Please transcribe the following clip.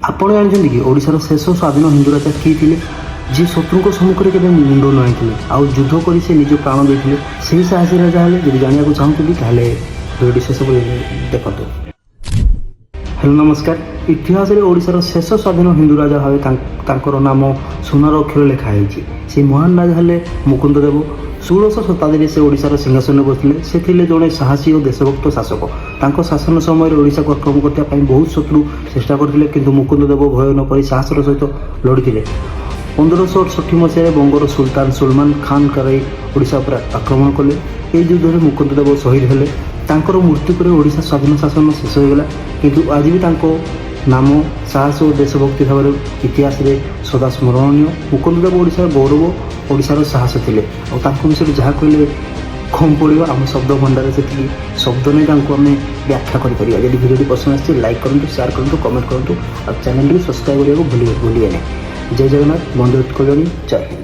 ଆପଣ ଜାଣିଛନ୍ତି କି ଓଡ଼ିଶାର ଶେଷ ସ୍ୱାଧୀନ ହିନ୍ଦୁ ରାଜା କିଏ ଥିଲେ? ଯିଏ ଶତ୍ରୁଙ୍କ ସମ୍ମୁଖରେ କେବେ ମୁଣ୍ଡ ନୁଆଁଇଥିଲେ ଆଉ ଯୁଦ୍ଧ କରି ସେ ନିଜ ପ୍ରାଣ ଦେଇଥିଲେ, ସେହି ସାହସୀ ରାଜା ହେଲେ। ଯଦି ଜାଣିବାକୁ ଚାହୁଁଛନ୍ତି ତାହେଲେ ଭିଡ଼ିଓଟି ଶେଷ ଦେଖନ୍ତୁ। ହ୍ୟାଲୋ ନମସ୍କାର। ଇତିହାସରେ ଓଡ଼ିଶାର ଶେଷ ସ୍ୱାଧୀନ ହିନ୍ଦୁ ରାଜା ଭାବେ ତାଙ୍କର ନାମ ସୁନାର ଅକ୍ଷର ଲେଖା ହେଇଛି। ସେହି ମହାନ ରାଜା ହେଲେ ମୁକୁନ୍ଦ ଦେବ। 16ଶ ଶତାବ୍ଦୀରେ ସେ ଓଡ଼ିଶାର ସିଂହାସନରେ ବସିଥିଲେ। ସେ ଥିଲେ ଜଣେ ସାହସୀ ଓ ଦେଶଭକ୍ତ ଶାସକ। ତାଙ୍କ ଶାସନ ସମୟରେ ଓଡ଼ିଶାକୁ ଆକ୍ରମଣ କରିବା ପାଇଁ ବହୁତ ଶତ୍ରୁ ଚେଷ୍ଟା କରିଥିଲେ, କିନ୍ତୁ ମୁକୁନ୍ଦ ଦେବ ଭୟ ନ କରି ସାହସର ସହିତ ଲଢ଼ିଥିଲେ। 1568 ମସିହାରେ ବଙ୍ଗର ସୁଲତାନ ସୁଲମାନ ଖାନ କାରାଇ ଓଡ଼ିଶା ଉପରେ ଆକ୍ରମଣ କଲେ। ଏହି ଯୁଦ୍ଧରେ ମୁକୁନ୍ଦ ଦେବ ଶହୀଦ ହେଲେ। ତାଙ୍କର ମୃତ୍ୟୁ ପରେ ଓଡ଼ିଶା ସ୍ୱାଧୀନ ଶାସନ ଶେଷ ହୋଇଗଲା, କିନ୍ତୁ ଆଜି ବି ତାଙ୍କ ନାମ ସାହସ ଓ ଦେଶଭକ୍ତି ଭାବରେ ଇତିହାସରେ ସଦା ସ୍ମରଣୀୟ। ମୁକୁନ୍ଦ ଦେବ ଓଡ଼ିଶାର ଗୌରବ, ଓଡ଼ିଶାର ସାହସ ଥିଲେ। ଆଉ ତାଙ୍କ ବିଷୟରେ ଯାହା କହିଲେ କମ୍ ପଡ଼ିବ। ଆମ ଶବ୍ଦ ଭଣ୍ଡାରରେ ସେତିକି ଶବ୍ଦ ନେଇ ତାଙ୍କୁ ଆମେ ବ୍ୟାଖ୍ୟା କରିପାରିବା। ଯଦି ଭିଡ଼ିଓଟି ପସନ୍ଦ ଆସିଛି ଲାଇକ୍ କରନ୍ତୁ, ସେୟାର କରନ୍ତୁ, କମେଣ୍ଟ କରନ୍ତୁ ଆଉ ଚ୍ୟାନେଲଟିକୁ ସବସ୍କ୍ରାଇବ୍ କରିବାକୁ ଭୁଲିବେ ନାହିଁ। ଜୟ ଜଗନ୍ନାଥ, ବନ୍ଦେ ଉତ୍କଳ ଜଣୀ, ଜୟ ହିନ୍ଦ।